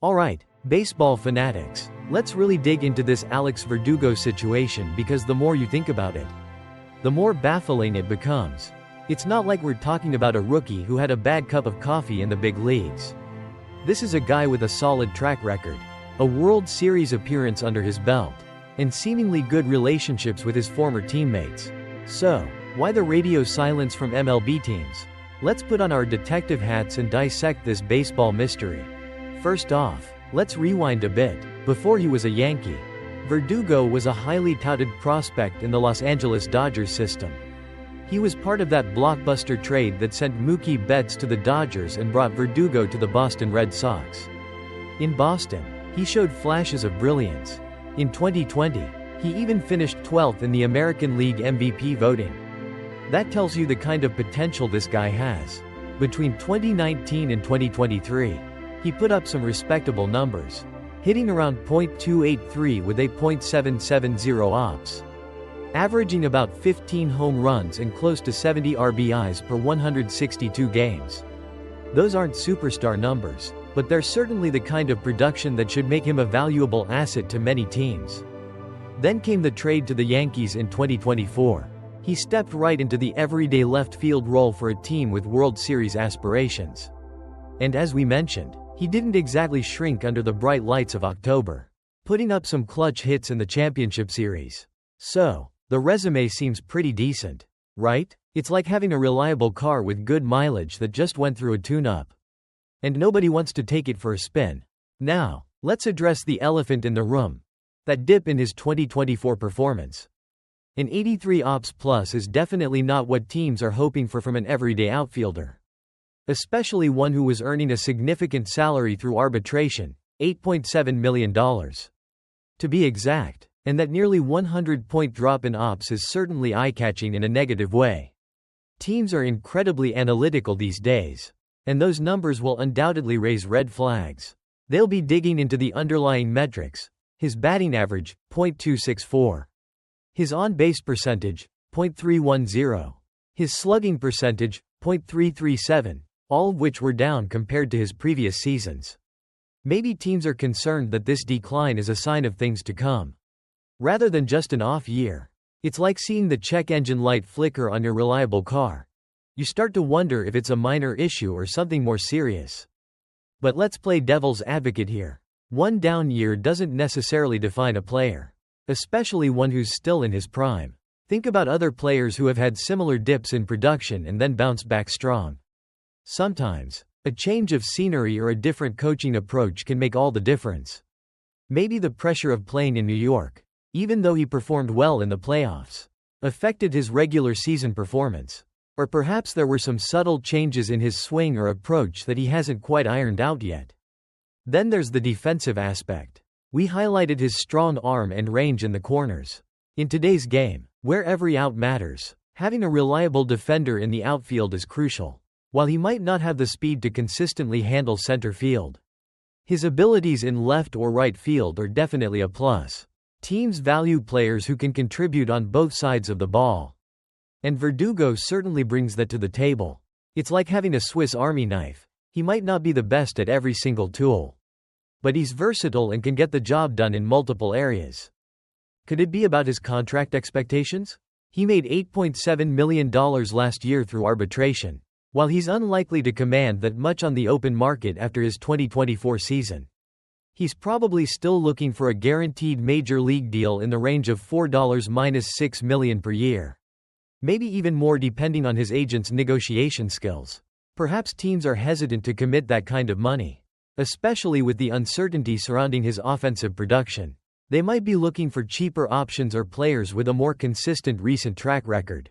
Alright, baseball fanatics, let's really dig into this Alex Verdugo situation because the more you think about it, the more baffling it becomes. It's not like we're talking about a rookie who had a bad cup of coffee in the big leagues. This is a guy with a solid track record, a World Series appearance under his belt, and seemingly good relationships with his former teammates. So, why the radio silence from MLB teams? Let's put on our detective hats and dissect this baseball mystery. First off, let's rewind a bit. Before he was a Yankee, Verdugo was a highly touted prospect in the Los Angeles Dodgers system. He was part of that blockbuster trade that sent Mookie Betts to the Dodgers and brought Verdugo to the Boston Red Sox. In Boston, he showed flashes of brilliance. In 2020, he even finished 12th in the American League MVP voting. That tells you the kind of potential this guy has. Between 2019 and 2023, he put up some respectable numbers, hitting around .283 with a .770 ops, averaging about 15 home runs and close to 70 RBIs per 162 games. Those aren't superstar numbers, but they're certainly the kind of production that should make him a valuable asset to many teams. Then came the trade to the Yankees in 2024. He stepped right into the everyday left field role for a team with World Series aspirations. And as we mentioned, he didn't exactly shrink under the bright lights of October, putting up some clutch hits in the championship series. So, the resume seems pretty decent, right? It's like having a reliable car with good mileage that just went through a tune-up. And nobody wants to take it for a spin. Now, let's address the elephant in the room. That dip in his 2024 performance. An 83 ops plus is definitely not what teams are hoping for from an everyday outfielder. Especially one who was earning a significant salary through arbitration, $8.7 million. To be exact, and that nearly 100-point drop in ops is certainly eye-catching in a negative way. Teams are incredibly analytical these days, and those numbers will undoubtedly raise red flags. They'll be digging into the underlying metrics: his batting average, .264. His on-base percentage, .310. His slugging percentage, .337. All of which were down compared to his previous seasons. Maybe teams are concerned that this decline is a sign of things to come, rather than just an off year. It's like seeing the check engine light flicker on your reliable car. You start to wonder if it's a minor issue or something more serious. But let's play devil's advocate here. One down year doesn't necessarily define a player, especially one who's still in his prime. Think about other players who have had similar dips in production and then bounced back strong. Sometimes, a change of scenery or a different coaching approach can make all the difference. Maybe the pressure of playing in New York, even though he performed well in the playoffs, affected his regular season performance. Or perhaps there were some subtle changes in his swing or approach that he hasn't quite ironed out yet. Then there's the defensive aspect. We highlighted his strong arm and range in the corners. In today's game, where every out matters, having a reliable defender in the outfield is crucial. While he might not have the speed to consistently handle center field, his abilities in left or right field are definitely a plus. Teams value players who can contribute on both sides of the ball. And Verdugo certainly brings that to the table. It's like having a Swiss Army knife. He might not be the best at every single tool, but he's versatile and can get the job done in multiple areas. Could it be about his contract expectations? He made $8.7 million last year through arbitration. While he's unlikely to command that much on the open market after his 2024 season, he's probably still looking for a guaranteed major league deal in the range of $4-6 million per year. Maybe even more depending on his agent's negotiation skills. Perhaps teams are hesitant to commit that kind of money, especially with the uncertainty surrounding his offensive production. They might be looking for cheaper options or players with a more consistent recent track record.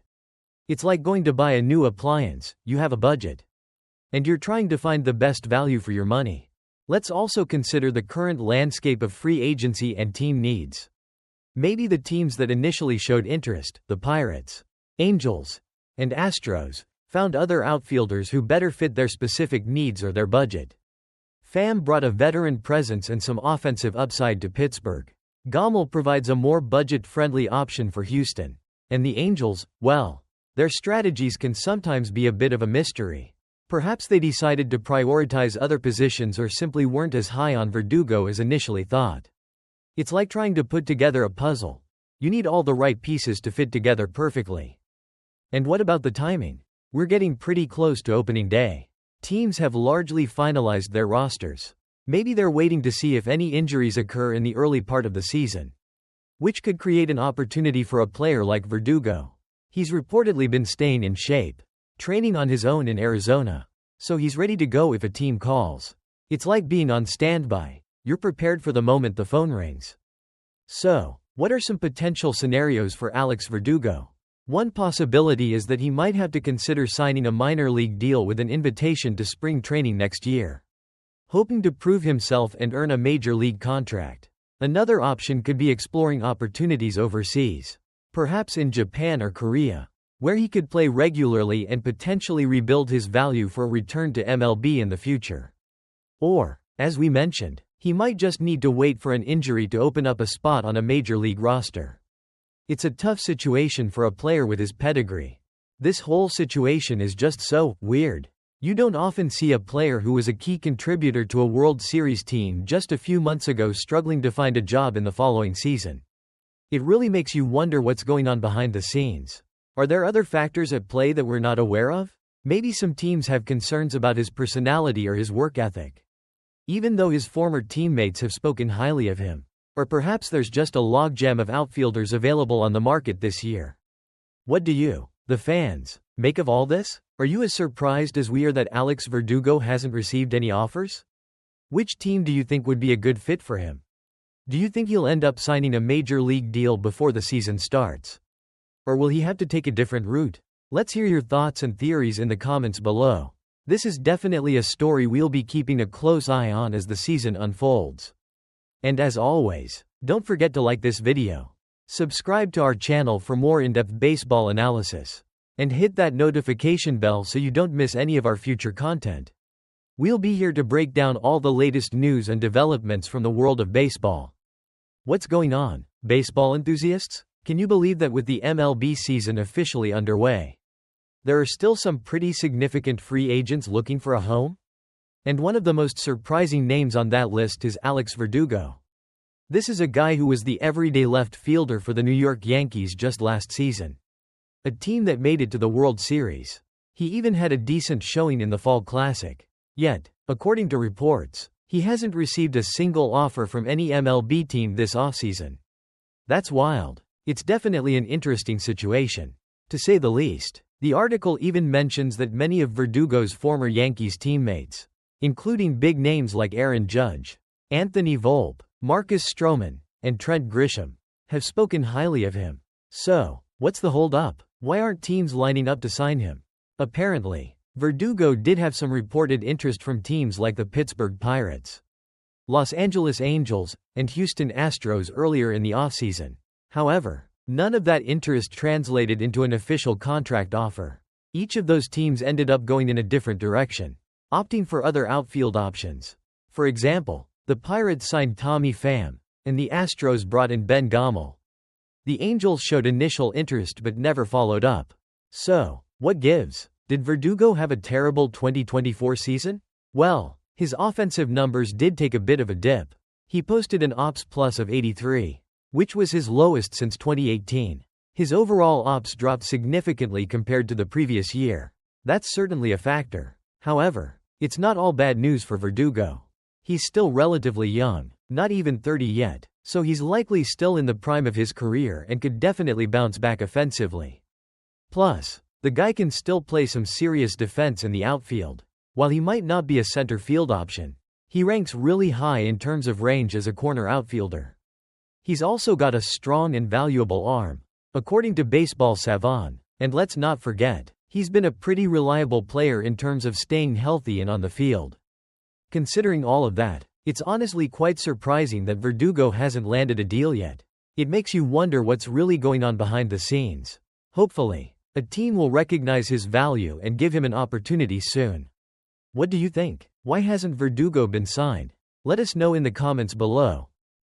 It's like going to buy a new appliance. You have a budget, and you're trying to find the best value for your money. Let's also consider the current landscape of free agency and team needs. Maybe the teams that initially showed interest, the Pirates, Angels, and Astros, found other outfielders who better fit their specific needs or their budget. Pham brought a veteran presence and some offensive upside to Pittsburgh. Gommel provides a more budget-friendly option for Houston. And the Angels, well, their strategies can sometimes be a bit of a mystery. Perhaps they decided to prioritize other positions or simply weren't as high on Verdugo as initially thought. It's like trying to put together a puzzle. You need all the right pieces to fit together perfectly. And what about the timing? We're getting pretty close to opening day. Teams have largely finalized their rosters. Maybe they're waiting to see if any injuries occur in the early part of the season, which could create an opportunity for a player like Verdugo. He's reportedly been staying in shape, training on his own in Arizona, so he's ready to go if a team calls. It's like being on standby. You're prepared for the moment the phone rings. So, what are some potential scenarios for Alex Verdugo? One possibility is that he might have to consider signing a minor league deal with an invitation to spring training next year, hoping to prove himself and earn a major league contract. Another option could be exploring opportunities overseas, perhaps in Japan or Korea, where he could play regularly and potentially rebuild his value for a return to MLB in the future. Or, as we mentioned, he might just need to wait for an injury to open up a spot on a major league roster. It's a tough situation for a player with his pedigree. This whole situation is just so weird. You don't often see a player who was a key contributor to a World Series team just a few months ago struggling to find a job in the following season. It really makes you wonder what's going on behind the scenes. Are there other factors at play that we're not aware of? Maybe some teams have concerns about his personality or his work ethic, even though his former teammates have spoken highly of him. Or perhaps there's just a logjam of outfielders available on the market this year. What do you, the fans, make of all this? Are you as surprised as we are that Alex Verdugo hasn't received any offers? Which team do you think would be a good fit for him? Do you think he'll end up signing a major league deal before the season starts? Or will he have to take a different route? Let's hear your thoughts and theories in the comments below. This is definitely a story we'll be keeping a close eye on as the season unfolds. And as always, don't forget to like this video, subscribe to our channel for more in-depth baseball analysis, and hit that notification bell so you don't miss any of our future content. We'll be here to break down all the latest news and developments from the world of baseball. What's going on, baseball enthusiasts? Can you believe that with the MLB season officially underway, there are still some pretty significant free agents looking for a home? And one of the most surprising names on that list is Alex Verdugo. This is a guy who was the everyday left fielder for the New York Yankees just last season, a team that made it to the World Series. He even had a decent showing in the Fall Classic. Yet, according to reports, he hasn't received a single offer from any MLB team this offseason. That's wild. It's definitely an interesting situation, to say the least. The article even mentions that many of Verdugo's former Yankees teammates, including big names like Aaron Judge, Anthony Volpe, Marcus Stroman, and Trent Grisham, have spoken highly of him. So, what's the hold-up? Why aren't teams lining up to sign him? Apparently, Verdugo did have some reported interest from teams like the Pittsburgh Pirates, Los Angeles Angels, and Houston Astros earlier in the offseason. However, none of that interest translated into an official contract offer. Each of those teams ended up going in a different direction, opting for other outfield options. For example, the Pirates signed Tommy Pham, and the Astros brought in Ben Gamel. The Angels showed initial interest but never followed up. So, what gives? Did Verdugo have a terrible 2024 season? Well, his offensive numbers did take a bit of a dip. He posted an OPS plus of 83, which was his lowest since 2018. His overall OPS dropped significantly compared to the previous year. That's certainly a factor. However, it's not all bad news for Verdugo. He's still relatively young, not even 30 yet, so he's likely still in the prime of his career and could definitely bounce back offensively. Plus, the guy can still play some serious defense in the outfield. While he might not be a center field option, he ranks really high in terms of range as a corner outfielder. He's also got a strong and valuable arm, according to Baseball Savant, and let's not forget, he's been a pretty reliable player in terms of staying healthy and on the field. Considering all of that, it's honestly quite surprising that Verdugo hasn't landed a deal yet. It makes you wonder what's really going on behind the scenes. Hopefully, a team will recognize his value and give him an opportunity soon. What do you think? Why hasn't Verdugo been signed? Let us know in the comments below.